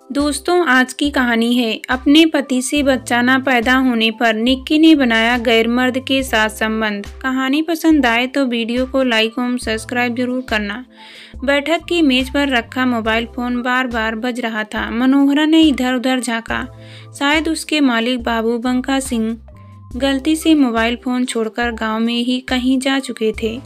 दोस्तों, आज की कहानी है अपने पति से बच्चा न पैदा होने पर निक्की ने बनाया गैर मर्द के साथ संबंध। कहानी पसंद आए तो वीडियो को लाइक और सब्सक्राइब जरूर करना। बैठक की मेज पर रखा मोबाइल फोन बार बार बज रहा था। मनोहरा ने इधर उधर झांका। शायद उसके मालिक बाबू बंका सिंह गलती से मोबाइल फोन छोड़कर गांव में ही कहीं जा चुके थे।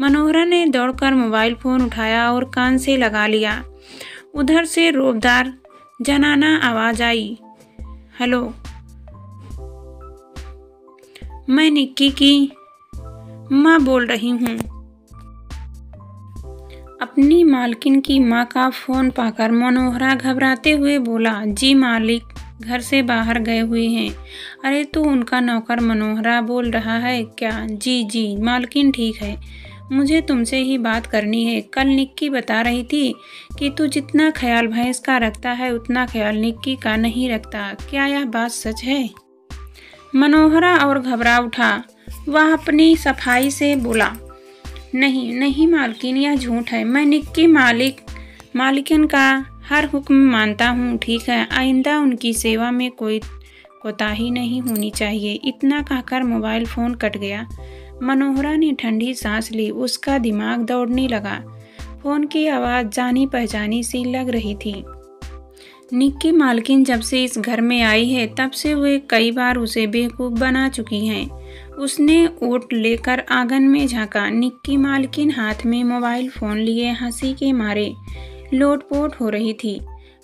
मनोहरा ने दौड़कर मोबाइल फोन उठाया और कान से लगा लिया। उधर से रोबदार जनाना आवाज आई, हेलो, मैं निक्की की माँ बोल रही हूँ। अपनी मालकिन की माँ का फोन पाकर मनोहरा घबराते हुए बोला, जी मालिक घर से बाहर गए हुए हैं। अरे तू उनका नौकर मनोहरा बोल रहा है क्या? जी मालकिन ठीक है, मुझे तुमसे ही बात करनी है। कल निक्की बता रही थी कि तू जितना ख्याल भैंस का रखता है उतना ख्याल निक्की का नहीं रखता। क्या यह बात सच है? मनोहरा और घबरा उठा। वह अपनी सफाई से बोला, नहीं मालकिन, यह झूठ है। मैं निक्की मालिकिन का हर हुक्म मानता हूँ। ठीक है, आइंदा उनकी सेवा में कोई कोताही नहीं होनी चाहिए। इतना कहकर मोबाइल फोन कट गया। मनोहरा ने ठंडी सांस ली। उसका दिमाग दौड़ने लगा। फोन की आवाज़ जानी पहचानी सी लग रही थी। निक्की मालकिन जब से इस घर में आई है तब से वे कई बार उसे बेवकूफ़ बना चुकी हैं। उसने ओट लेकर आंगन में झांका। निक्की मालकिन हाथ में मोबाइल फ़ोन लिए हंसी के मारे लोटपोट हो रही थी।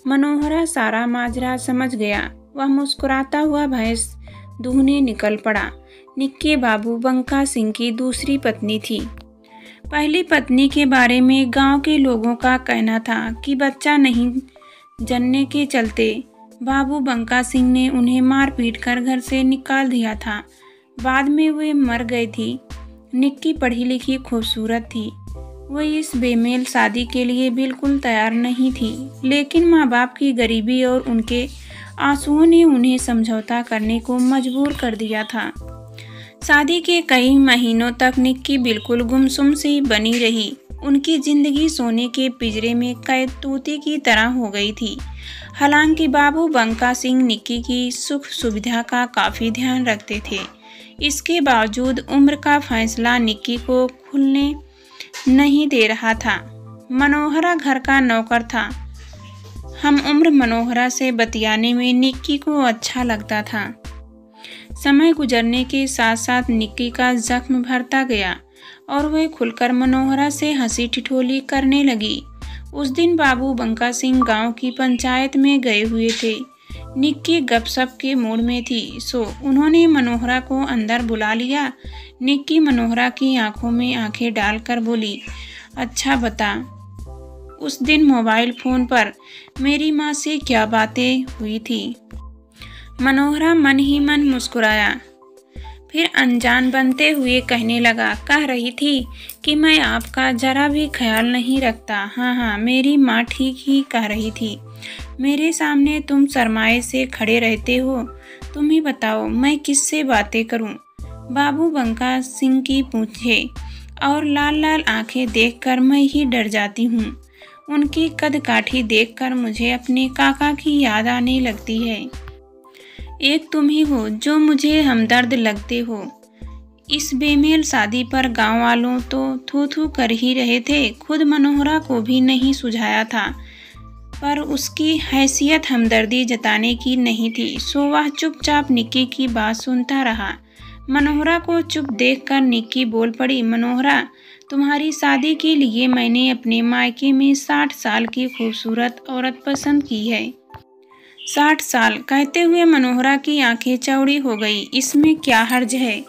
मनोहरा सारा माजरा समझ गया। वह मुस्कुराता हुआ भैंस दूहने निकल पड़ा। निक्की बाबू बंका सिंह की दूसरी पत्नी थी। पहली पत्नी के बारे में गांव के लोगों का कहना था कि बच्चा नहीं जनने के चलते बाबू बंका सिंह ने उन्हें मार पीट कर घर से निकाल दिया था। बाद में वे मर गई थी। निक्की पढ़ी लिखी खूबसूरत थी। वह इस बेमेल शादी के लिए बिल्कुल तैयार नहीं थी, लेकिन माँ बाप की गरीबी और उनके आंसुओं ने उन्हें समझौता करने को मजबूर कर दिया था। शादी के कई महीनों तक निक्की बिल्कुल गुमसुम सी बनी रही। उनकी जिंदगी सोने के पिंजरे में कैद तोते की तरह हो गई थी। हालांकि बाबू बंका सिंह निक्की की सुख सुविधा का काफ़ी ध्यान रखते थे। इसके बावजूद उम्र का फैसला निक्की को खुलने नहीं दे रहा था। मनोहरा घर का नौकर था। हम उम्र मनोहरा से बतियाने में निक्की को अच्छा लगता था। समय गुजरने के साथ साथ निक्की का जख्म भरता गया और वह खुलकर मनोहरा से हंसी ठिठोली करने लगी। उस दिन बाबू बंका सिंह गांव की पंचायत में गए हुए थे। निक्की गपशप के मूड में थी, सो उन्होंने मनोहरा को अंदर बुला लिया। निक्की मनोहरा की आंखों में आंखें डालकर बोली, अच्छा बता, उस दिन मोबाइल फोन पर मेरी माँ से क्या बातें हुई थी? मनोहरा मन ही मन मुस्कुराया। फिर अनजान बनते हुए कहने लगा, कह रही थी कि मैं आपका जरा भी ख्याल नहीं रखता। हाँ, मेरी माँ ठीक ही कह रही थी। मेरे सामने तुम शर्माए से खड़े रहते हो। तुम ही बताओ मैं किससे बातें करूं? बाबू बंका सिंह की पूछे और लाल लाल आंखें देखकर मैं ही डर जाती हूँ। उनकी कद काठी देखकर मुझे अपने काका की याद आने लगती है। एक तुम ही हो जो मुझे हमदर्द लगते हो। इस बेमेल शादी पर गांव वालों तो थू थू कर ही रहे थे। खुद मनोहरा को भी नहीं सुझाया था, पर उसकी हैसियत हमदर्दी जताने की नहीं थी, सो वह चुपचाप निक्की की बात सुनता रहा। मनोहरा को चुप देखकर निक्की बोल पड़ी, मनोहरा, तुम्हारी शादी के लिए मैंने अपने मायके में 60 साल की खूबसूरत औरत पसंद की है। 60 साल कहते हुए मनोहरा की आंखें चौड़ी हो गई। इसमें क्या हर्ज है?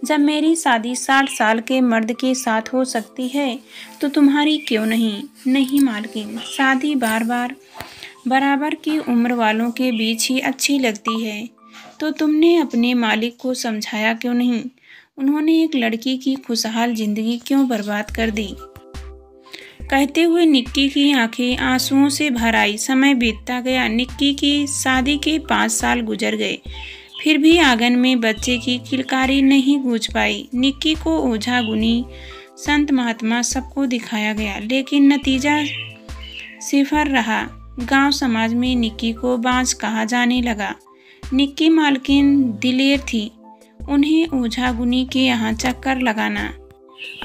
जब मेरी शादी 60 साल के मर्द के साथ हो सकती है तो तुम्हारी क्यों नहीं? नहीं मालकिन, शादी बराबर की उम्र वालों के बीच ही अच्छी लगती है। तो तुमने अपने मालिक को समझाया क्यों नहीं? उन्होंने एक लड़की की खुशहाल जिंदगी क्यों बर्बाद कर दी? कहते हुए निक्की की आंखें आंसुओं से भर आई। समय बीतता गया। निक्की की शादी के 5 साल गुजर गए। फिर भी आंगन में बच्चे की किलकारी नहीं गूंज पाई। निक्की को ओझा गुनी संत महात्मा सबको दिखाया गया, लेकिन नतीजा सिफर रहा। गांव समाज में निक्की को बांझ कहा जाने लगा। निक्की मालकिन दिलेर थी। उन्हें ओझा गुनी के यहाँ चक्कर लगाना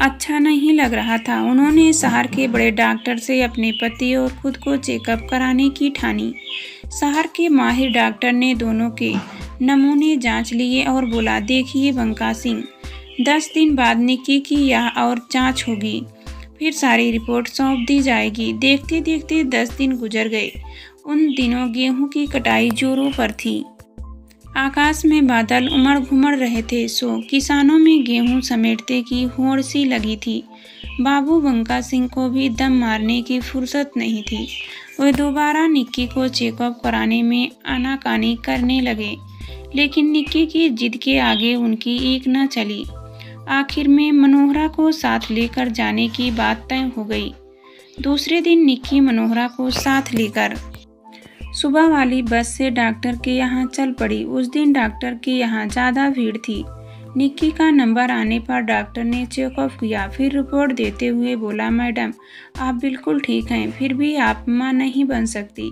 अच्छा नहीं लग रहा था। उन्होंने शहर के बड़े डॉक्टर से अपने पति और खुद को चेकअप कराने की ठानी। शहर के माहिर डॉक्टर ने दोनों के नमूने जांच लिए और बोला, देखिए बंका सिंह, 10 दिन बाद निक्की की यह और जांच होगी, फिर सारी रिपोर्ट सौंप दी जाएगी। देखते देखते 10 दिन गुजर गए। उन दिनों गेहूं की कटाई जोरों पर थी। आकाश में बादल उमड़ घुमड़ रहे थे, सो किसानों में गेहूं समेटने की होड़ सी लगी थी। बाबू बंका सिंह को भी दम मारने की फुर्सत नहीं थी। वे दोबारा निक्की को चेकअप कराने में आनाकानी करने लगे, लेकिन निक्की की जिद के आगे उनकी एक न चली। आखिर में मनोहरा को साथ लेकर जाने की बात तय हो गई। दूसरे दिन निक्की मनोहरा को साथ लेकर सुबह वाली बस से डॉक्टर के यहाँ चल पड़ी। उस दिन डॉक्टर के यहाँ ज़्यादा भीड़ थी। निक्की का नंबर आने पर डॉक्टर ने चेकअप किया, फिर रिपोर्ट देते हुए बोला, मैडम आप बिल्कुल ठीक हैं, फिर भी आप माँ नहीं बन सकती,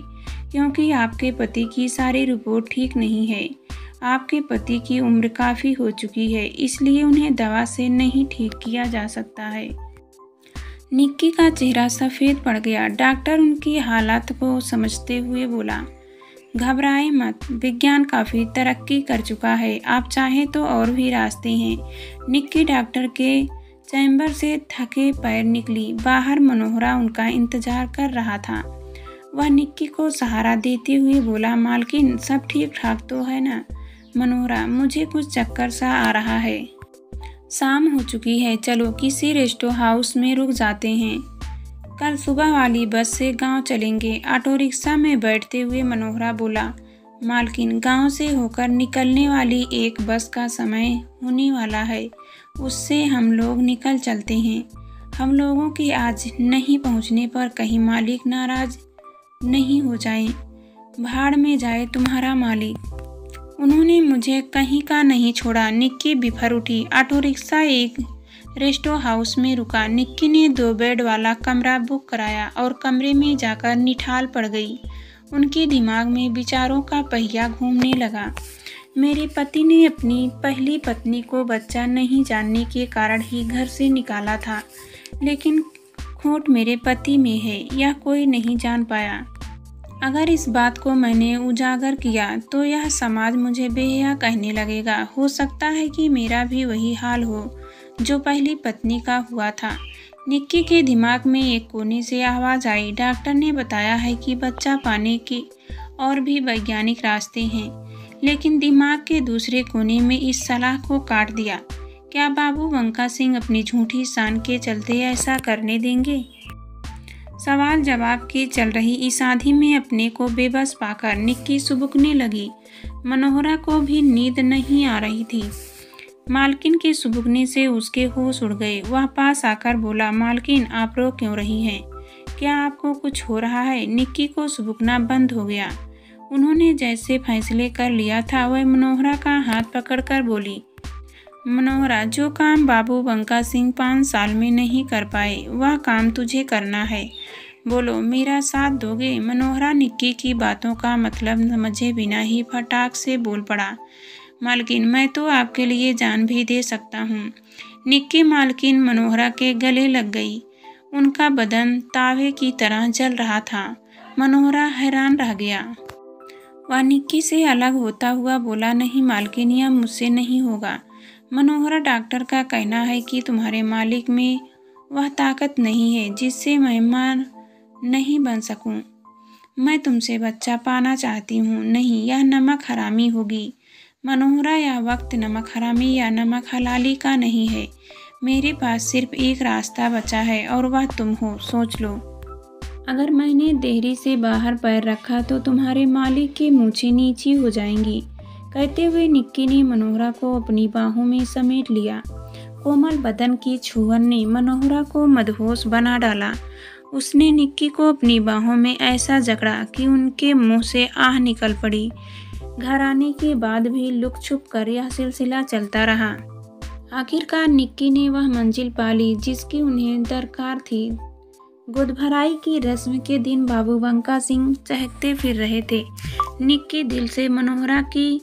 क्योंकि आपके पति की सारी रिपोर्ट ठीक नहीं है। आपके पति की उम्र काफ़ी हो चुकी है, इसलिए उन्हें दवा से नहीं ठीक किया जा सकता है। निक्की का चेहरा सफ़ेद पड़ गया। डॉक्टर उनकी हालत को समझते हुए बोला, घबराएं मत, विज्ञान काफ़ी तरक्की कर चुका है, आप चाहें तो और भी रास्ते हैं। निक्की डॉक्टर के चैम्बर से थके पैर निकली। बाहर मनोहरा उनका इंतजार कर रहा था। वह निक्की को सहारा देते हुए बोला, मालकिन सब ठीक ठाक तो है ना? मनोहरा, मुझे कुछ चक्कर सा आ रहा है। शाम हो चुकी है, चलो किसी रेस्ट हाउस में रुक जाते हैं। कल सुबह वाली बस से गांव चलेंगे। ऑटो रिक्शा में बैठते हुए मनोहरा बोला, मालकिन गांव से होकर निकलने वाली एक बस का समय होने वाला है, उससे हम लोग निकल चलते हैं। हम लोगों के आज नहीं पहुंचने पर कहीं मालिक नाराज नहीं हो जाए। भाड़ में जाए तुम्हारा मालिक। उन्होंने मुझे कहीं का नहीं छोड़ा। निक्की बिफर उठी। ऑटो रिक्शा एक रेस्ट हाउस में रुका। निक्की ने 2 बेड वाला कमरा बुक कराया और कमरे में जाकर निठाल पड़ गई। उनके दिमाग में विचारों का पहिया घूमने लगा। मेरे पति ने अपनी पहली पत्नी को बच्चा नहीं जानने के कारण ही घर से निकाला था, लेकिन खोट मेरे पति में है, यह कोई नहीं जान पाया। अगर इस बात को मैंने उजागर किया तो यह समाज मुझे बेहया कहने लगेगा। हो सकता है कि मेरा भी वही हाल हो जो पहली पत्नी का हुआ था। निक्की के दिमाग में एक कोने से आवाज़ आई, डॉक्टर ने बताया है कि बच्चा पाने के और भी वैज्ञानिक रास्ते हैं, लेकिन दिमाग के दूसरे कोने में इस सलाह को काट दिया, क्या बाबू बंका सिंह अपनी झूठी शान के चलते ऐसा करने देंगे? सवाल जवाब की चल रही इस आंधी में अपने को बेबस पाकर निक्की सुबकने लगी। मनोहरा को भी नींद नहीं आ रही थी। मालकिन के सुबकने से उसके होश उड़ गए। वह पास आकर बोला, मालकिन आप रो क्यों रही हैं? क्या आपको कुछ हो रहा है? निक्की को सुबकना बंद हो गया। उन्होंने जैसे फैसले कर लिया था, वह मनोहरा का हाथ पकड़कर बोली, मनोहरा, जो काम बाबू बंका सिंह 5 साल में नहीं कर पाए, वह काम तुझे करना है। बोलो, मेरा साथ दोगे? मनोहरा निक्की की बातों का मतलब समझे बिना ही फटाक से बोल पड़ा, मालकिन मैं तो आपके लिए जान भी दे सकता हूँ। निक्की मालकिन मनोहरा के गले लग गई। उनका बदन तावे की तरह जल रहा था। मनोहरा हैरान रह गया। वह निक्की से अलग होता हुआ बोला, नहीं मालकिन, यह मुझसे नहीं होगा। मनोहरा, डॉक्टर का कहना है कि तुम्हारे मालिक में वह ताकत नहीं है जिससे मैं मां नहीं बन सकूं। मैं तुमसे बच्चा पाना चाहती हूँ। नहीं, यह नमक हरामी होगी। मनोहरा, यह वक्त नमक हरामी या नमक हलाली का नहीं है। मेरे पास सिर्फ एक रास्ता बचा है और वह तुम हो। सोच लो, अगर मैंने देहरी से बाहर पैर रखा तो तुम्हारे मालिक की मूछें नीची हो जाएंगी। कहते हुए निक्की ने मनोहरा को अपनी बाहों में समेट लिया। कोमल बदन की छुअन ने मनोहरा को मदहोश बना डाला। उसने निक्की को अपनी बाहों में ऐसा जकड़ा कि उनके मुंह से आह निकल पड़ी। घर आने के बाद भी लुक छुप कर यह सिलसिला चलता रहा। आखिरकार निक्की ने वह मंजिल पा ली जिसकी उन्हें दरकार थी। गोदभराई की रस्म के दिन बाबू बंका सिंह चहकते फिर रहे थे। निक्की दिल से मनोहरा की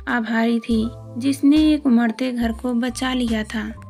आभारी थी, जिसने एक उमड़ते घर को बचा लिया था।